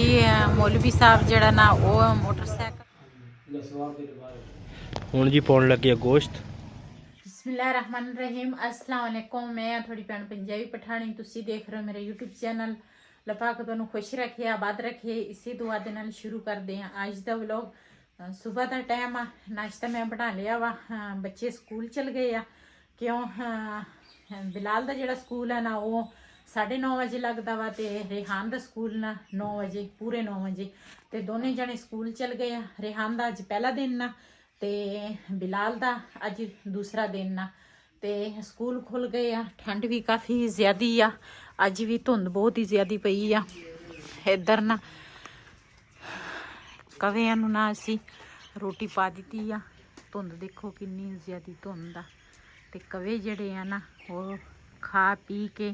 मौलवी साहब जड़ा ना वो मोटरसाइकिल हुण जी पाउण लगे गोश्त। बिस्मिल्लाहिर्रहमानिर्रहीम। अस्सलाम वालेकुम। मैं थोड़ी भैन पंजाबी पठानी, तुसी देख रहे हो मेरा यूट्यूब चैनल। लफाक तुहानू खुश रखे, आबाद रखे, इसी दुआ दे नाल शुरू करते हैं अज दा व्लॉग। सुबह का टाइम आ, नाश्ता मैं बना लिया वा। बच्चे स्कूल चल गए आ। क्यों बिलाल का जोड़ा स्कूल है ना वो 9:30 बजे लगता वा, तो रेहान का स्कूल ना 9 बजे, पूरे 9 बजे। तो दोनों जने स्कूल चल गए आ। रेहान का अज पहला दिन ना, ते बिलाल का अज दूसरा दिन ना। ते स्कूल खुल गए आ। ठंड भी काफ़ी ज़्यादा आ, अज भी धुंध बहुत ही ज़्यादा पई आ इधर ना। कवियां नूं ना असी रोटी पा दी आ। धुंध देखो किन्नी ज़्यादा धुंध आ, ते कवे जड़े आ ना वो खा पी के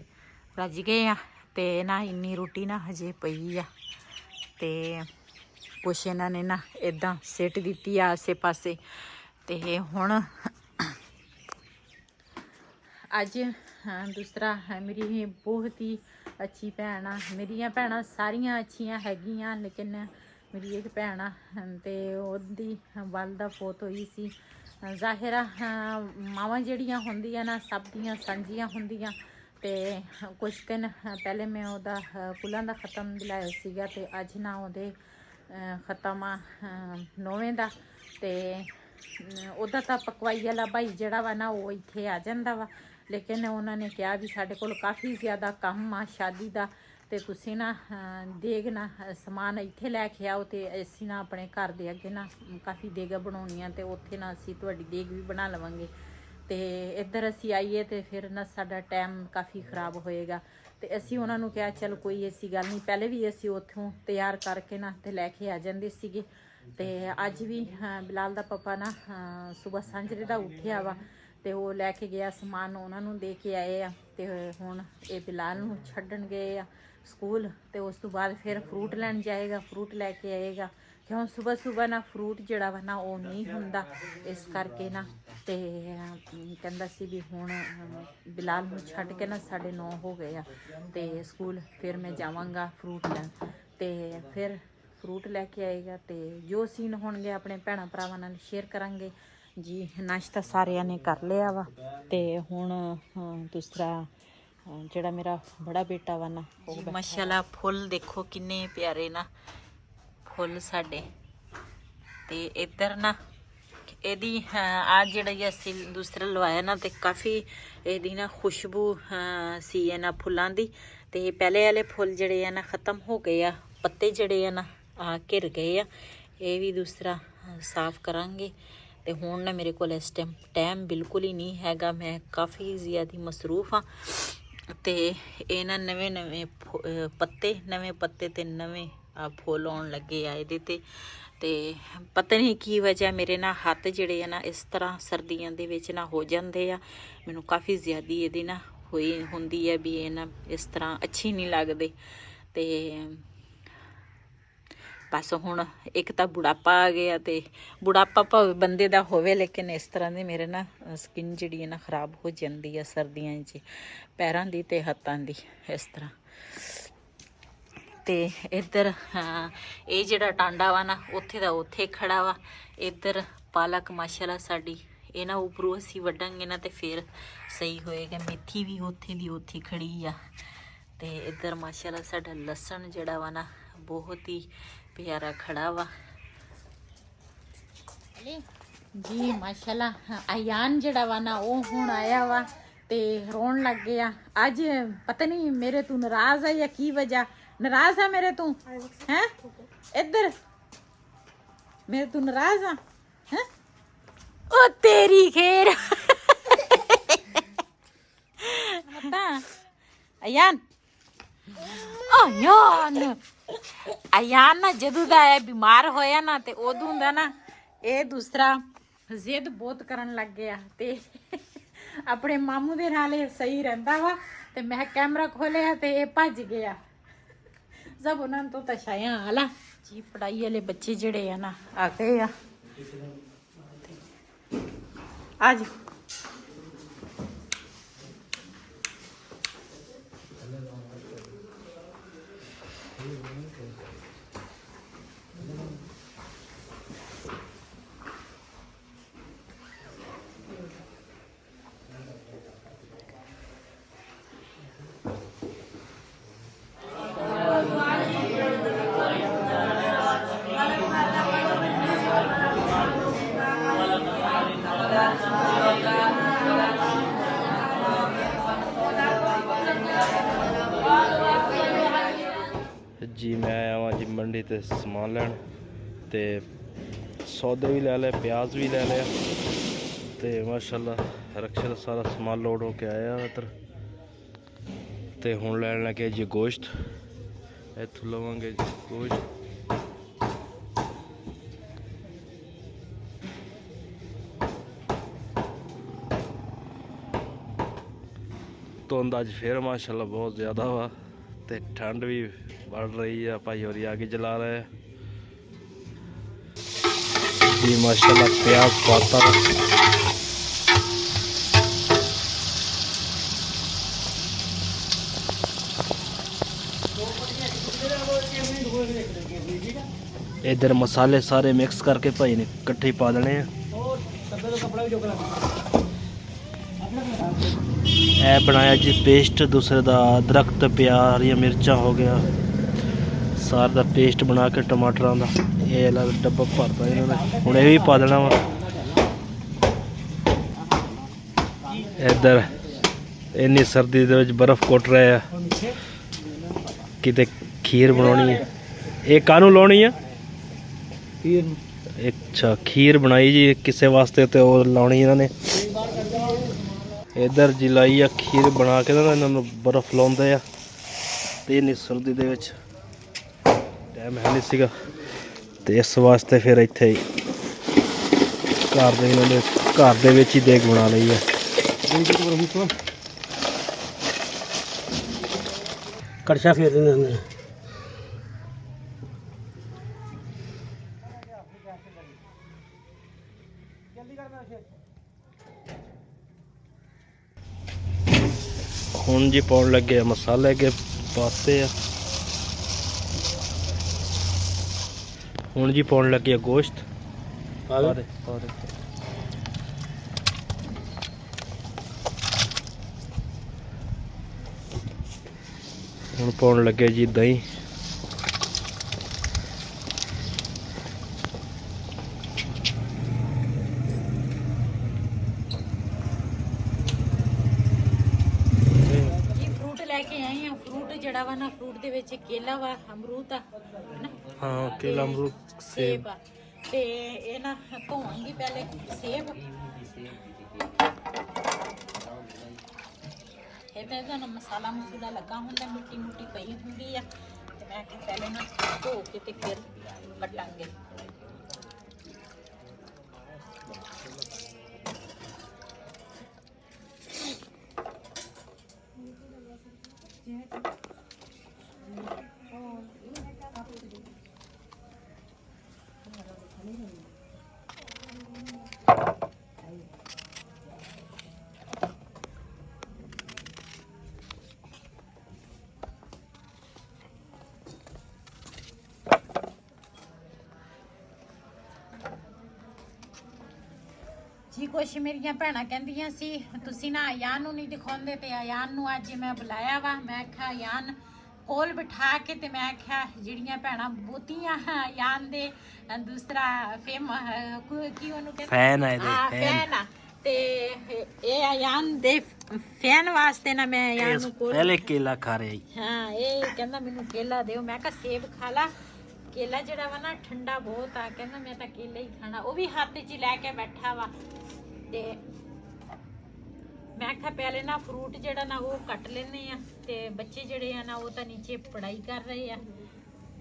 रज गए आ। ते ना इन्नी रोटी ना हजे पई आ, ते कुछ इन्होंने ना इदा सिट दी आसे पासे। ते हुण अज दूसरा है मेरी बहुत ही अच्छी भैन आ। मेरिया भैन सारिया अच्छियाँ हैगियाँ, लेकिन मेरी एक भैन आ ते ओहदी वालदा फौत होई सी। जाहिर आ मावां जड़ियां होंदियां ना सब दियां सांझियां होंदियां। ते कुछ दिन पहले मैं ओहदा कुलां दा ख़त्म दिलाया सीगा, ते अज ना ओहदे ख़त्म आ 9वें दा। ते ओहदा तां पकवाई वाला भाई जड़ा वा ना वो इत्थे आ जांदा वा, लेकिन उन्होंने कहा भी साढ़े कोल काफ़ी ज़्यादा कम आ शादी का, तो तुसी ना देग ना समान इत्थे लैके आओ, तो असी ना अपने घर दे अगे ना काफ़ी देगां बनाउणियां, तो उत्थे ना असी तुहाडी देग भी बना लवांगे। तो इधर असी आईए तो फिर ना साडा टाइम काफ़ी खराब होएगा। तो असी उन्होंने कहा चल कोई ऐसी गल नहीं, पहले भी असी उत्थों तैयार करके ना तो लैके आ जाते सीगे। तो अज भी बिलाल दा पापा ना सुबह सांझरे दा उठिया वा, तो वो लैके गया समान, उन्होंने दे के आए आ। तो हुण ये बिलाल नूं छड्डण गए आ स्कूल, तो उस तो बाद फिर फ्रूट लैन जाएगा, फ्रूट लैके आएगा। क्यों सुबह सुबह ना फ्रूट जड़ा वा ना वो नहीं हुंदा, इस करके ना। तो कहंदा सी भी हुण बिलाल नूं छड्ड के ना 9:30 हो गए आ, तो स्कूल फिर मैं जावांगा फ्रूट लैन। तो फिर फ्रूट लैके आएगा, तो जो सीन होणगे अपने भैणां भरावां नाल शेयर करांगे जी। नाश्ता सारिਆਂ ने कर लिया वा, तो हुण दूसरा जड़ा मेरा बड़ा बेटा वा ना माशाल्लाह फुल देखो किन्ने प्यारे ना फुल साडे। ते इधर ना एदी आज जड़ा असी दूसरा लवाया ना, तो काफ़ी एदी ना खुशबू सी ना फुल्लां दी। ते पहले वाले फुल जड़े आ ना ख़त्म हो गए आ, पत्ते जड़े आ ना घिर गए आ। ये भी दूसरा साफ करांगे। तो हुण ना मेरे को इस टाइम बिल्कुल ही नहीं हैगा, मैं काफ़ी ज़्यादा मसरूफ हाँ। तो ये ना नवे नवे नवे पत्ते ते नवे फुल आउण लगे आ इहदे ते। ते पता नहीं की वजह मेरे ना हत्थ जड़े आ ना इस तरह सर्दियों दे विच ना हो जाते आ। मैनू काफ़ी ज़्यादा ये ना होई हुंदी है भी ये ना इस तरह अच्छी नहीं लगते। तो बस हुण एक तो बुढ़ापा आ गया, तो बुढ़ापा भावे बंदे दा होवे, लेकिन इस तरह दे मेरे ना स्किन जिहड़ी है ना खराब हो जाती है सर्दियों च, पैरों की ते हत्थों की इस तरह। तो इधर ये जिहड़ा टांडा वा ना उत्थे दा उत्थे खड़ा वा। इधर पालक माशाल्लाह साडी ये ना उपरों असी वड्डांगे ना तो फिर सही होएगा। मेथी भी उत्थे दी उत्थे खड़ी आ। तो इधर माशाल्लाह साडा लसन जिहड़ा वा ना बहुत ही प्यारा खड़ा वा जी माशाल्लाह। अयान जड़ा वा ना वो हुण आया वा, ते रोन लग गया। अज पता नहीं मेरे तू नाराज है या की वजह नाराज है मेरे तू हैं? इधर मेरे तू नाराज आ हैं? ओ तेरी खैर अयान अयान अयान ना जदों दा बीमार होया ना, ते उदों दा ना ये दूसरा जिद बहुत करन लग गया। ते अपने मामू दे नाल सही रहिंदा वा, ते मैं कैमरा खोलिया ते ये भज गया। सब उन्होंने तो तशाया आला जी। पढ़ाई वाले बच्चे जड़े है ना आ गए आ। आज मैं आया वहाँ जी मंडी ते समान लैन ते सौदे भी लै ले, प्याज भी लै लिया ते माशाल्लाह रक्शे का सारा समान लोड होके आया इधर ते हुण लैन लगे जी गोश्त। इत्थों लवांगे जी गोश्त। धुंध अज फिर माशाल्लाह बहुत ज़्यादा वा ते ठंड भी बढ़ रही है। भाई और आगे जला रहे हैं जी माशाल्लाह। प्याज पाता इधर मसाले सारे मिक्स करके भाई ने इकट्ठे पा देने हैं। ए बनाया जी पेस्ट दूसरे दा अदरक ते प्याज हरिया मिर्चा हो गया सार दा पेस्ट बना के टमाटरां दा ये अलग डब्बा भरता इन्होंने हुण ये भी पा देना वा। इधर इन्नी सर्दी दे विच बर्फ कुट रहे हैं किते खीर बनानी है। ये कानू लाउणी है अच्छा खीर बनाई जी किसे वास्ते ते और लाउणी इन्होंने। इधर जी लाई है खीर बना के ना इन्होंने बर्फ लाउंदे आ ते इन्नी सर्दी दे विच टाइम है नहीं सीगा ते इस वास्ते फिर इत्थे घर दे इन्होंने घर दे विच ही देग बना लई है। कड़छा फेर देंगे हुण जी पाउण लगे मसाले के पाते आ। हुण जी पाउण लगे गोश्त पा दे। हुण पाउण लगे जी दही। ਜਿਹੜਾ ਵਾ ਨਾ ਫਰੂਟ ਦੇ ਵਿੱਚ ਕੇਲਾ ਵਾ ਅਮਰੂਦ ਆ ਨਾ ਹਾਂ ਕੇਲਾ ਅਮਰੂਦ ਸੇਬ ਤੇ ਇਹ ਨਾ ਧੋਵਾਂਗੀ ਪਹਿਲੇ ਸੇਬ ਇਹਦਾ ਨਾ ਮਸਾਲਾ ਮਸੂਲਾ ਲੱਗਾ ਹੁੰਦਾ ਮਿੱਟੀ ਮੁੱਟੀ ਪਈ ਹੁੰਦੀ ਆ ਤੇ ਮੈਂ ਕਿ ਪਹਿਲੇ ਨਾ ਧੋ ਕੇ ਤੇ ਫਿਰ ਕੱਟਾਂਗੇ। जी कुछ मेरिया भैन कहंदियां सी तुसी ना अयान नूं नहीं दिखाउंदे ते अयान नूं अज मैं बुलाया वा। मैं आख्या अयान कोल बिठा के ते मैं आख्या जिहड़ियां भैणां बहुतियां अयान दे दूसरा फेम की ओनू कहंदे फैन है फैन ते ए अयान दे फैन वास्ते ना मैं अयान नूं कोल पहले केला खा रही हां ए कहंदा मैनू केला दिओ। मैं कहा सेब खा ला केला जड़ा वा ना ठंडा बहुत आ कहंदा मैं तां केला ही खाना। वो भी हाथ च लैके बैठा वा ते मैं आख्या पहले ना फ्रूट जड़ा ना वो कट लेने आ ते बच्चे जड़े आ ना वो तो नीचे पढ़ाई कर रहे हैं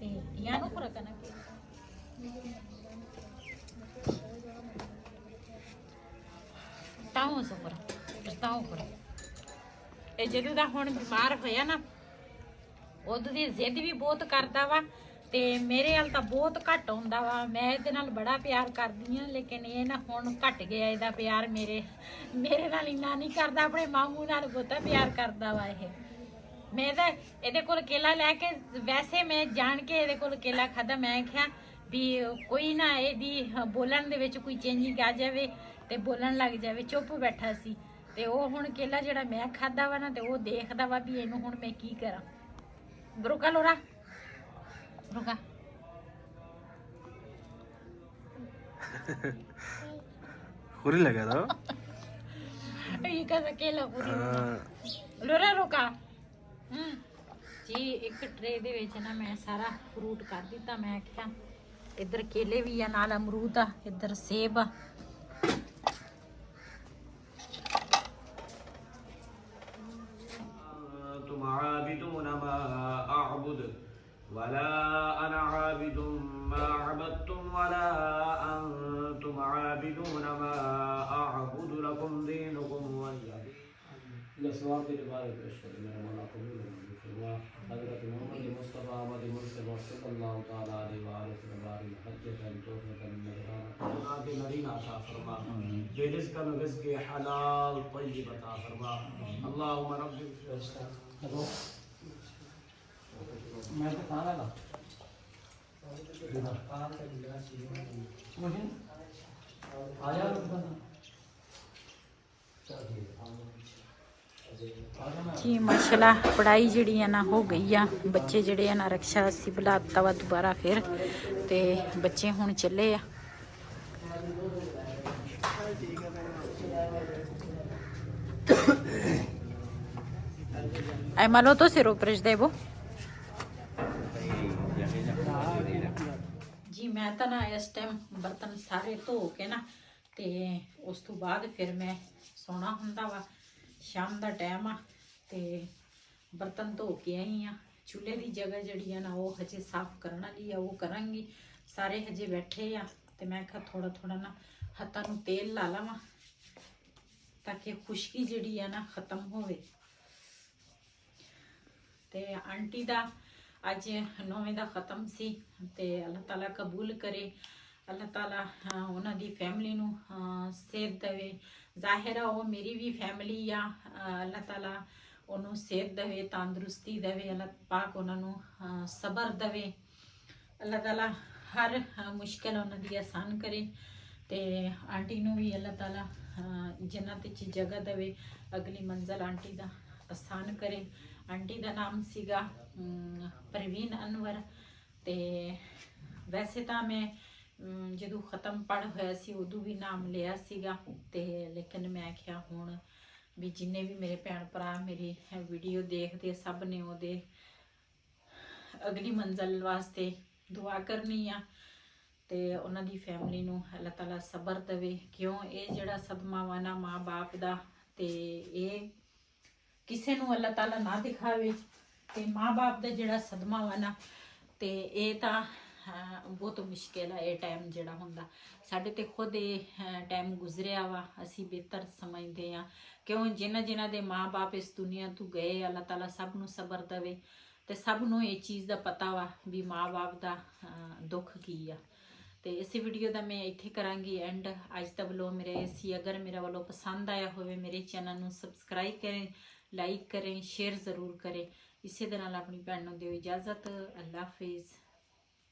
ते यानू पूरा करना ताऊ सुपर ताऊ पर ए जदों दा हुण बीमार होया ना उदों दी जिद भी बहुत करदा वा ते मेरे हाल तो बहुत घट आउंदा वा। मैं इहदे नाल बड़ा प्यार करदी हां लेकिन ये ना हुण घट गया इहदा प्यार मेरे नाल इन्ना नहीं करदा। अपने मामू नाल बहुता प्यार करदा वा। मैं तो इहदे कोल केला लैके वैसे मैं जान के इहदे कोल केला खादा। मैं आख्या भी कोई ना इहदी बोलण दे विच कोई चेंजिंग आ जावे ते बोलण लग जावे चुप बैठा सी ते ओह हुण केला जिहड़ा मैं खादा वा ना ते ओह देखदा वा भी इहनूं हुण मैं की करां। ब्रोका लोरा रुका खुरी लगा था ये कैसा केला पूरी लोरा रुका जी एक ट्रे दे विच ना मैं सारा फ्रूट कर दिता। मैं आख्या इधर केले भी आ, नाल अमरूद आ, इधर सेब आ। तुम आबिदून मा अअबुद वला अना आबिदुम मा अबदतुम वला अंतुम आबिदून मा अअबुद लकुम दीनुकुम वलिया दीन। इला सवाब के बारे पेश करें मेरा मौला कबूल फरमा। हजरत मोहम्मद मुस्तफा अहमद मुर्तज़ा सल्लल्लाहु तआला अलैहि व सल्लम बारी हज्जतन तौफीकन नजराना औलाद नरीना अता फरमा। बेरिज़्क़न रिज़्क़ हलाल तय्यब अता फरमा। अल्लाहुम्मा रब्बि मैं तो खाना ला मुझे आया जी माशाल्लाह पढ़ाई जिहड़ी है ना हो गई आ। बच्चे जिहड़े है ना रक्षा असी बुलाता वा दोबारा फिर ते बच्चे हुण चले आ। आई मालो तो सिरो प्रश देवो जी। मैं तो ना इस टाइम बर्तन सारे धो के ना ते उस तो बाद फिर मैं सोना हुंदा वा। शाम का टाइम आ ते बर्तन धो के आई हाँ। चूल्हे की जगह जिहड़ी है ना वो हजे साफ करने वाली है, वो करांगी। सारे हजे बैठे आ ते मैं कहा थोड़ा थोड़ा ना हत्थां नूं तेल ला लवां ताकि खुश्की जिहड़ी है ना खत्म होवे। ते आंटी दा अज 9वें दा खत्म सी ते अल्लाह ताला कबूल करे। अल्लाह ताला उन्हां दी फैमिली नूं सेहत देवे। जाहिर है वो मेरी भी फैमिली आ। अल्लाह ताला उन्हों सेहत देवे, तंदुरुस्ती देवे। अल्लाह पाक उन्होंने सबर देवे। अल्लाह ताला हर मुश्किल उन्हों दी आसान करे ते आंटी नूं भी अल्लाह ताला जन्नत च जगह देवे। अगली मंजिल आंटी दा आसान करे। आंटी दा नाम सीगा परवीन अनवर ते वैसे तो मैं जदों ख़त्म पढ़ होया सी उदों भी नाम लिया सीगा ते लेकिन मैं आख्या हुण भी जिन्ने भी मेरे भैन भरा मेरी वीडियो देखते सब ने ओहदे अगली मंजिल वास्ते दुआ करनी आ ते उन्हां दी फैमिली नूं अल्लाह ताला सबर देवे। क्यों ये जिहड़ा सदमा वा ना माँ बाप दा ते ये किसे नूं अल्लाह ताला ना दिखावे। ते माँ बाप दा जिहड़ा सदमा वा ना ते ये तां बहुत मुश्किल है। ये टाइम जिहड़ा हुंदा साडे ते खुद ये टाइम गुजरिया वा। असी बेहतर समझते हैं क्यों जिन्हां जिन्हां दे माँ बाप इस दुनिया तो गए अल्लाह ताला सब नूं सबर देवे ते सब नूं ये चीज़ दा पता वा भी माँ बाप दा दुख की आ। तो इस वीडियो का मैं इत्थे करांगी एंड। अज दा व्लॉग मेरा सी। अगर मेरा व्लॉग पसंद आया होवे मेरे चैनल नूं सबसक्राइब करें, लाइक करें, शेयर ज़रूर करें। इसे दे नाल अपनी भैन नूं दिओ इजाज़त। अल्लाह हाफिज़।